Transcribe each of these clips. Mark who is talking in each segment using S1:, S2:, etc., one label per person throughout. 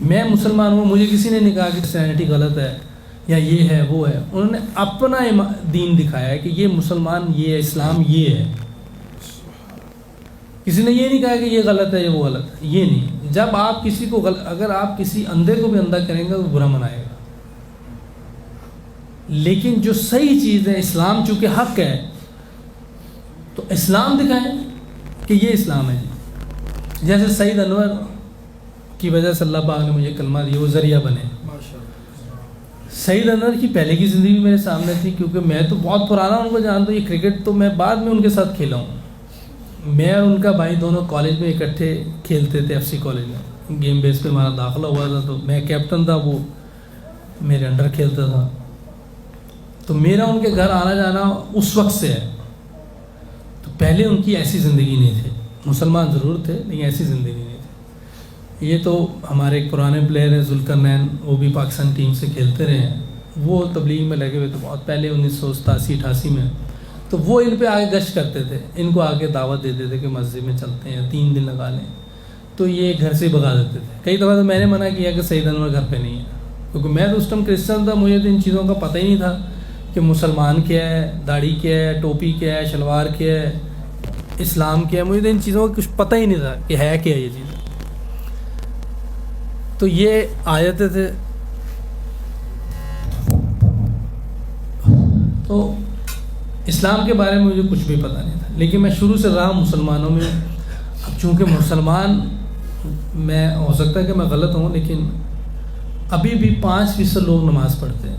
S1: میں مسلمان ہوں، مجھے کسی نے نہیں کہا کہ کرسچینٹی غلط ہے یا یہ ہے وہ ہے. انہوں نے اپنا دین دکھایا ہے کہ یہ مسلمان یہ ہے، اسلام یہ ہے. کسی نے یہ نہیں کہا کہ یہ غلط ہے یا وہ غلط ہے، یہ نہیں. جب آپ کسی کو اگر آپ کسی اندھے کو بھی اندھا کریں گے تو برا منائے گا، لیکن جو صحیح چیز ہے اسلام چونکہ حق ہے تو اسلام دکھائیں کہ یہ اسلام ہے. جیسے سعید انور کی وجہ سے اللہ پاک نے مجھے کلمہ دیا، وہ ذریعہ بنے. سعید انور کی پہلے کی زندگی میرے سامنے تھی، کیونکہ میں تو بہت پرانا ان کو جانتا ہوں. یہ کرکٹ تو میں بعد میں ان کے ساتھ کھیلا ہوں. میں اور ان کا بھائی دونوں کالج میں اکٹھے کھیلتے تھے، ایف سی کالج میں. گیم بیس پہ ہمارا داخلہ ہوا تھا، تو میں کیپٹن تھا، وہ میرے انڈر کھیلتا تھا. تو میرا ان کے گھر آنا جانا اس وقت سے ہے. تو پہلے ان کی ایسی زندگی نہیں تھی. مسلمان ضرور تھے لیکن ایسی زندگی نہیں تھی. یہ تو ہمارے ایک پرانے پلیئر ہیں ذوالقرنین، وہ بھی پاکستان ٹیم سے کھیلتے رہے ہیں. وہ تبلیغ میں لگے ہوئے تو بہت پہلے 1987-88 میں. تو وہ ان پہ آگے گشت کرتے تھے، ان کو آگے دعوت دیتے تھے کہ مسجد میں چلتے ہیں 3 دن لگا لیں. تو یہ گھر سے بھگا دیتے تھے. کئی دفعہ تو میں نے منع کیا کہ سعید انور گھر پہ نہیں ہے، کیونکہ میں تو اس ٹائم کرسچن تھا. مجھے تو ان چیزوں کا پتہ ہی نہیں تھا کہ مسلمان کیا ہے، داڑھی کیا ہے، ٹوپی کیا ہے، شلوار کیا ہے، اسلام کیا ہے. مجھے تو ان چیزوں کا کچھ پتہ ہی نہیں تھا کہ ہے کیا یہ چیز. تو یہ آیتیں تھے. تو اسلام کے بارے میں مجھے کچھ بھی پتہ نہیں تھا، لیکن میں شروع سے رہا مسلمانوں میں. اب چونکہ مسلمان، میں ہو سکتا ہے کہ میں غلط ہوں، لیکن ابھی بھی 5% لوگ نماز پڑھتے ہیں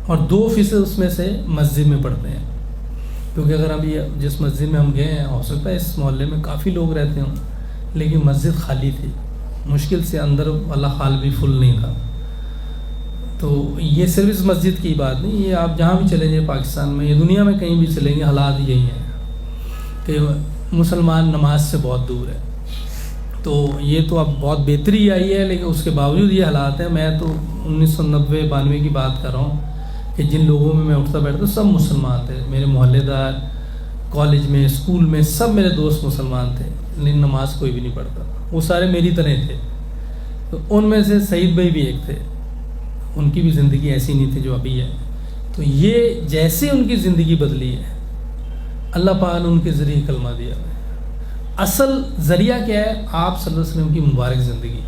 S1: اور 2% اس میں سے مسجد میں پڑھتے ہیں. کیونکہ اگر ابھی جس مسجد میں ہم گئے ہیں، ہو سکتا ہے اس محلے میں کافی لوگ رہتے ہوں، لیکن مسجد خالی تھی. مشکل سے اندر والا ہال بھی فل نہیں تھا. تو یہ صرف اس مسجد کی بات نہیں، یہ آپ جہاں بھی چلیں گے پاکستان میں یا دنیا میں کہیں بھی چلیں گے، حالات یہی ہیں کہ مسلمان نماز سے بہت دور ہے. تو یہ تو اب بہت بہتری آئی ہے، لیکن اس کے باوجود یہ حالات ہیں. میں تو 1990-92 کی بات کر رہا ہوں کہ جن لوگوں میں اٹھتا بیٹھتا سب مسلمان تھے. میرے محلے دار، کالج میں، اسکول میں سب میرے دوست مسلمان تھے، لیکن نماز کوئی بھی نہیں پڑھتا. وہ سارے میری طرح تھے. تو ان میں سے سعید بھائی بھی ایک تھے، ان کی بھی زندگی ایسی نہیں تھی جو ابھی ہے. تو یہ جیسے ان کی زندگی بدلی ہے، اللہ پاک نے ان کے ذریعے کلمہ دیا ہے. اصل ذریعہ کیا ہے؟ آپ صلی اللہ علیہ وسلم کی مبارک زندگی.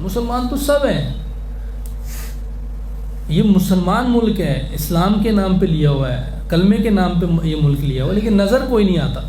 S1: مسلمان تو سب ہیں، یہ مسلمان ملک ہے، اسلام کے نام پہ لیا ہوا ہے، کلمے کے نام پہ یہ ملک لیا ہوا ہے، لیکن نظر کوئی نہیں آتا.